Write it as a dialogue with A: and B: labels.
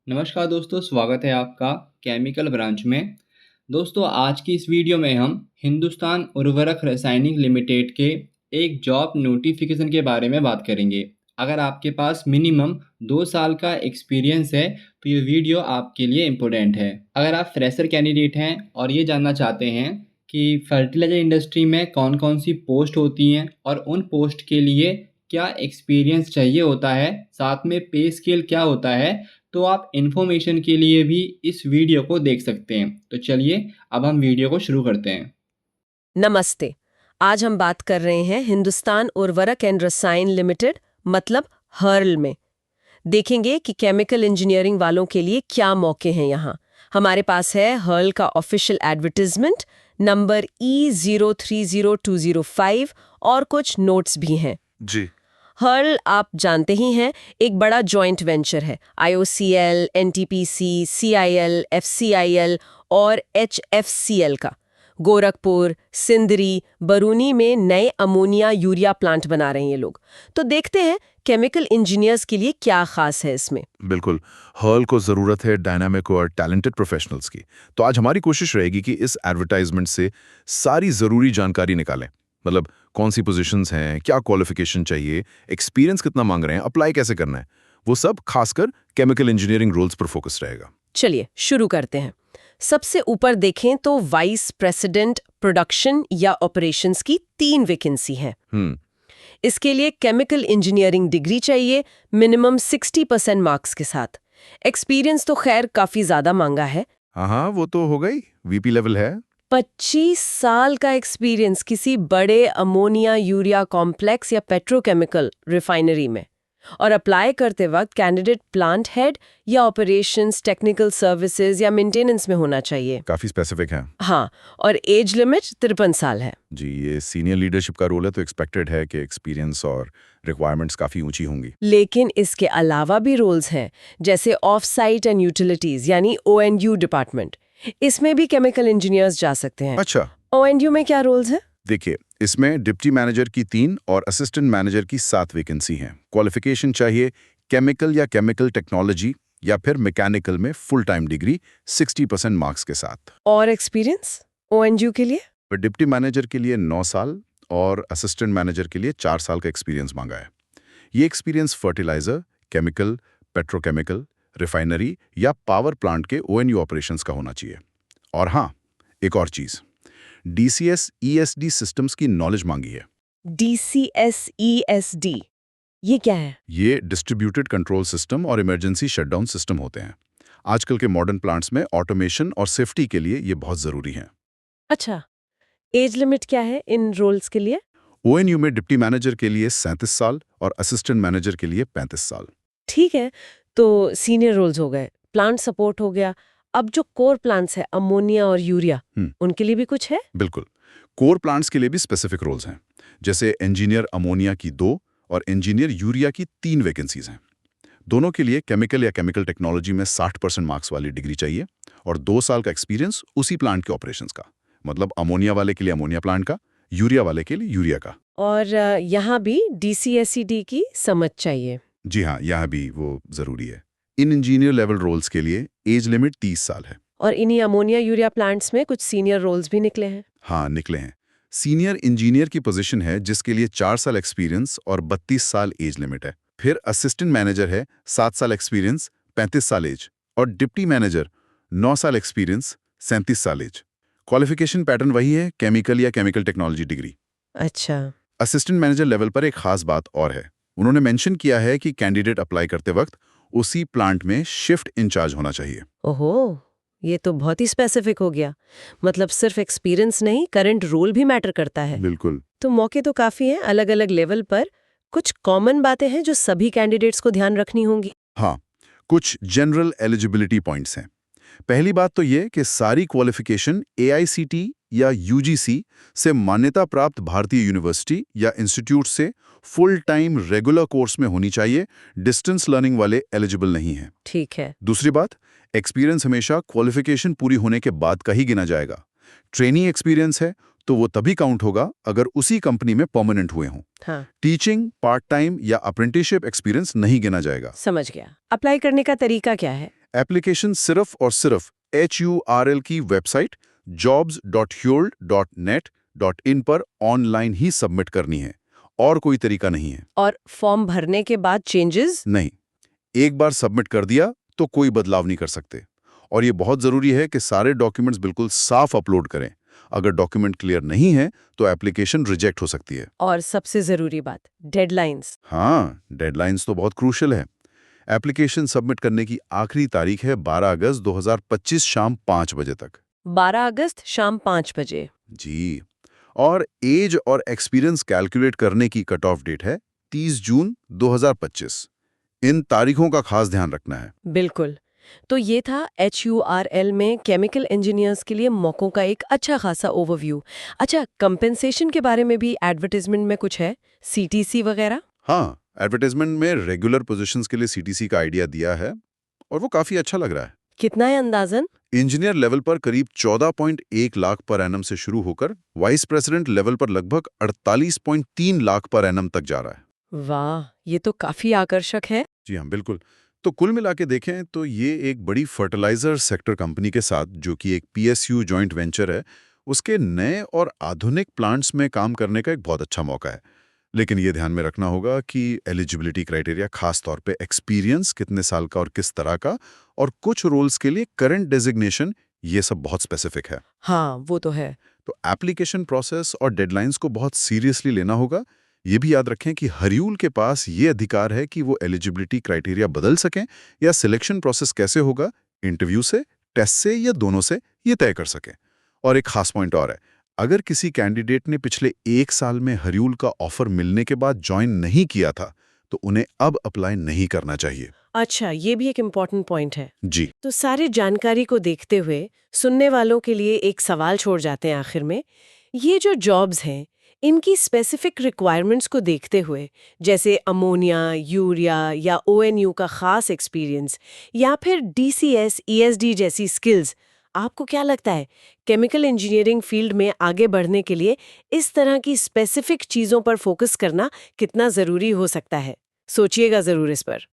A: नमस्कार दोस्तों, स्वागत है आपका केमिकल ब्रांच में। दोस्तों, आज की इस वीडियो में हम हिंदुस्तान उर्वरक रासायनिक लिमिटेड के एक जॉब नोटिफिकेशन के बारे में बात करेंगे। अगर आपके पास मिनिमम 2 साल का एक्सपीरियंस है तो ये वीडियो आपके लिए इम्पोर्टेंट है। अगर आप फ्रेशर कैंडिडेट हैं और ये जानना चाहते हैं कि फर्टिलाइजर इंडस्ट्री में कौन कौन सी पोस्ट होती हैं और उन पोस्ट के लिए क्या एक्सपीरियंस चाहिए होता है, साथ में पे स्केल क्या होता है, तो आप इन्फॉर्मेशन के लिए भी इस वीडियो को देख सकते हैं। तो चलिए अब हम वीडियो को शुरू करते हैं।
B: नमस्ते। आज हम बात कर रहे हैं हिंदुस्तान उर्वरक एंड रसायन लिमिटेड मतलब हर्ल में। देखेंगे कि केमिकल इंजीनियरिंग वालों के लिए क्या मौके हैं यहाँ। हमारे पास है हर्ल का ऑफिशियल एडवर्टाइजमेंट नंबर E030205 और कुछ नोट्स भी हैं।
C: जी।
B: हर्ल आप जानते ही हैं, एक बड़ा जॉइंट वेंचर है। IOCL, NTPC, CIL, FCIL और HFCL का। गोरखपुर, सिंदरी, बरूनी में नए अमोनिया यूरिया प्लांट बना रहे हैं ये लोग। तो देखते हैं केमिकल इंजीनियर्स के लिए क्या खास है इसमें।
C: बिल्कुल। हर्ल को ज़रूरत है डायनामिक और टैलेंटेड प्रोफेशनल्स की। तो आज हमारी कोशिश रहेगी कि इस एडवर्टाइजमेंट से सारी ज़रूरी जानकारी निकालें। मतलब कौन सी पोजीशंस हैं, क्या क्वालिफिकेशन चाहिए, एक्सपीरियंस कितना मांग रहे हैं, अप्लाई कैसे करना है, वो सब खासकर केमिकल इंजीनियरिंग रोल्स पर फोकस रहेगा।
B: चलिए शुरू करते हैं। सबसे ऊपर देखें तो वाइस प्रेसिडेंट प्रोडक्शन या ऑपरेशंस की 3 वैकेंसी है। इसके लिए केमिकल इंजीनियरिंग डिग्री चाहिए, मिनिमम 60% मार्क्स के साथ। एक्सपीरियंस तो खैर काफी ज्यादा मांगा है।
C: हाँ, वो तो हो गई, VP लेवल है।
B: 25 साल का एक्सपीरियंस किसी बड़े अमोनिया यूरिया कॉम्प्लेक्स या पेट्रोकेमिकल रिफाइनरी में। और अप्लाई करते वक्त कैंडिडेट प्लांट हेड या ऑपरेशंस, टेक्निकल सर्विसेज या मेंटेनेंस में होना चाहिए।
C: काफ़ी स्पेसिफिक है।
B: हाँ, और एज लिमिट 53 साल है।
C: जी, ये सीनियर लीडरशिप का रोल है तो एक्सपेक्टेड है कि एक्सपीरियंस और रिक्वायरमेंट्स काफ़ी ऊंची होंगी।
B: लेकिन इसके अलावा भी रोल्स हैं, जैसे ऑफ साइट एंड यूटिलिटीज यानी ONU डिपार्टमेंट। इसमें भी केमिकल इंजीनियर्स जा सकते हैं।
C: अच्छा।
B: ONU में क्या रोल्स हैं?
C: देखिए, इसमें डिप्टी मैनेजर की 3 और असिस्टेंट मैनेजर की 7 वैकेंसी हैं। क्वालिफिकेशन चाहिए केमिकल या केमिकल टेक्नोलॉजी या फिर मैकेनिकल में फुल टाइम डिग्री 60% मार्क्स के साथ।
B: और एक्सपीरियंस ONU के लिए?
C: पर डिप्टी मैनेजर के लिए 9 साल और असिस्टेंट मैनेजर के लिए 4 साल का एक्सपीरियंस मांगा है। ये experience fertiliser, chemical, petrochemical, refinery या पावर प्लांट के ONU ऑपरेशंस का होना चाहिए। और हाँ, एक और चीज़, DCS ESD सिस्टम्स की नॉलेज मांगी है।
B: DCS ESD ये क्या है?
C: ये डिस्ट्रीब्यूटेड कंट्रोल सिस्टम और इमरजेंसी शटडाउन सिस्टम होते हैं। आजकल के मॉडर्न प्लांट्स में ऑटोमेशन और सेफ्टी के लिए ये बहुत ज़रूरी हैं।
B: अच्छा, एज लिमिट क्या है इन रोल्स के लिए?
C: ONU में डिप्टी मैनेजर के लिए 37 साल और असिस्टेंट मैनेजर के लिए 35 साल।
B: ठीक है, तो सीनियर रोल्स हो गए, प्लांट सपोर्ट हो गया। अब जो कोर प्लांट्स है अमोनिया और यूरिया, उनके लिए भी कुछ है?
C: बिल्कुल। कोर प्लांट्स के लिए भी स्पेसिफिक रोल्स हैं, जैसे इंजीनियर अमोनिया की 2 और इंजीनियर यूरिया की 3 वैकेंसीज हैं। दोनों के लिए केमिकल या केमिकल टेक्नोलॉजी में 60% मार्क्स वाली डिग्री चाहिए और 2 साल का एक्सपीरियंस उसी प्लांट के ऑपरेशंस का। मतलब अमोनिया वाले के लिए अमोनिया प्लांट का, यूरिया वाले के लिए यूरिया का।
B: और यहाँ भी DCSED की समझ चाहिए।
C: जी हाँ, यहाँ भी वो ज़रूरी है। इन इंजीनियर लेवल रोल्स के लिए एज लिमिट 30 साल है।
B: और इन्हीं अमोनिया यूरिया प्लांट्स में कुछ सीनियर रोल्स भी निकले हैं।
C: हाँ, निकले हैं। सीनियर इंजीनियर की पोजीशन है जिसके लिए 4 साल एक्सपीरियंस और 32 साल एज लिमिट है। फिर असिस्टेंट मैनेजर है, 7 साल एक्सपीरियंस, 35 साल एज। और डिप्टी मैनेजर 9 साल एक्सपीरियंस, 37 साल एज। क्वालिफिकेशन पैटर्न वही है, केमिकल या केमिकल टेक्नोलॉजी डिग्री।
B: अच्छा।
C: असिस्टेंट मैनेजर लेवल पर एक खास बात और है, उन्होंने मेंशन किया है कि कैंडिडेट अप्लाई करते वक्त उसी प्लांट में शिफ्ट इंचार्ज होना चाहिए।
B: ओहो, ये तो बहुत ही स्पेसिफिक हो गया। मतलब सिर्फ एक्सपीरियंस नहीं, करंट रोल भी मैटर करता है।
C: बिल्कुल।
B: तो मौके तो काफी हैं अलग-अलग लेवल पर। कुछ कॉमन बातें हैं जो सभी कैंडिडेट्स को ध्यान रखनी होंगी।
C: हाँ, कुछ जनरल एलिजिबिलिटी पॉइंट्स हैं। पहली बात तो ये कि सारी क्वालिफिकेशन AICT या UGC से मान्यता प्राप्त भारतीय यूनिवर्सिटी या इंस्टीट्यूट से फुल टाइम रेगुलर कोर्स में होनी चाहिए। डिस्टेंस लर्निंग वाले एलिजिबल नहीं हैं।
B: ठीक है।
C: दूसरी बात, एक्सपीरियंस हमेशा क्वालिफिकेशन पूरी होने के बाद का ही गिना जाएगा। ट्रेनिंग एक्सपीरियंस है तो वो तभी काउंट होगा अगर उसी कंपनी में परमानेंट हुए हों।
B: हाँ,
C: टीचिंग, पार्ट टाइम या अप्रेंटिसशिप एक्सपीरियंस नहीं गिना जाएगा।
B: समझ गया। अप्लाई करने का तरीका क्या है?
C: एप्लीकेशन सिर्फ और सिर्फ HURL की वेबसाइट jobs.hure.net.in पर ऑनलाइन ही सबमिट करनी है और कोई तरीका नहीं है।
B: और फॉर्म भरने के बाद चेंजेस?
C: नहीं, एक बार सबमिट कर दिया तो कोई बदलाव नहीं कर सकते। और ये बहुत जरूरी है कि सारे डॉक्यूमेंट्स बिल्कुल साफ अपलोड करें। अगर डॉक्यूमेंट क्लियर नहीं है तो एप्लीकेशन रिजेक्ट हो सकती है।
B: और सबसे जरूरी बात, डेडलाइंस।
C: हाँ, डेडलाइंस तो बहुत क्रूशियल है। एप्लीकेशन सबमिट करने की आखिरी तारीख है 12 अगस्त 2025 शाम 5 बजे तक।
B: 12 अगस्त शाम 5 बजे।
C: जी। और एज और एक्सपीरियंस कैलकुलेट करने की कट ऑफ डेट है 30 जून 2025। इन तारीखों का खास ध्यान रखना है।
B: बिल्कुल। तो ये था HURL में केमिकल इंजीनियर्स के लिए मौकों का एक अच्छा खासा ओवरव्यू। अच्छा, कंपेंसेशन के बारे में भी एडवर्टाइजमेंट में कुछ है, CTC वगैरह?
C: हाँ, एडवर्टाइजमेंट में रेगुलर पोजीशंस के लिए CTC का आइडिया दिया है और वो काफी अच्छा लग रहा है।
B: कितना है अंदाजन?
C: इंजीनियर लेवल पर करीब 14.1 लाख पर एनम से शुरू होकर वाइस प्रेसिडेंट लेवल पर लगभग 48.3 लाख पर एनम तक जा रहा है।
B: वाह, ये तो काफी आकर्षक है।
C: जी हाँ, बिल्कुल। तो कुल मिला के देखें तो ये एक बड़ी फर्टिलाइजर सेक्टर कंपनी के साथ, जो कि एक PSU जॉइंट वेंचर है, उसके नए और आधुनिक प्लांट्स में काम करने का एक बहुत अच्छा मौका है। लेकिन ये ध्यान में रखना होगा कि एलिजिबिलिटी क्राइटेरिया, खास तौर पे एक्सपीरियंस कितने साल का और किस तरह का, और कुछ रोल्स के लिए करंट डेजिग्नेशन, ये सब बहुत स्पेसिफिक है।
B: हाँ, वो तो है।
C: तो एप्लीकेशन प्रोसेस और डेडलाइंस को बहुत सीरियसली लेना होगा। ये भी याद रखें कि हरियूल के पास ये अधिकार है कि वो एलिजिबिलिटी क्राइटेरिया बदल सकें या सिलेक्शन प्रोसेस कैसे होगा, इंटरव्यू से, टेस्ट से या दोनों से, ये तय कर सकें। और एक खास पॉइंट और है, अगर किसी कैंडिडेट ने पिछले 1 साल में हरियूल का ऑफर मिलने के बाद ज्वाइन नहीं किया था, तो उन्हें अब अप्लाई नहीं करना चाहिए।
B: अच्छा, ये भी एक इम्पॉर्टेंट पॉइंट है।
C: जी।
B: तो सारी जानकारी को देखते हुए सुनने वालों के लिए एक सवाल छोड़ जाते हैं आखिर में। ये जो जॉब्स हैं, इनकी स्पेसिफिक रिक्वायरमेंट्स को देखते हुए, जैसे अमोनिया, यूरिया या ONU का खास एक्सपीरियंस या फिर DCS, ESD जैसी स्किल्स, आपको क्या लगता है केमिकल इंजीनियरिंग फील्ड में आगे बढ़ने के लिए इस तरह की स्पेसिफिक चीज़ों पर फोकस करना कितना ज़रूरी हो सकता है? सोचिएगा ज़रूर इस पर।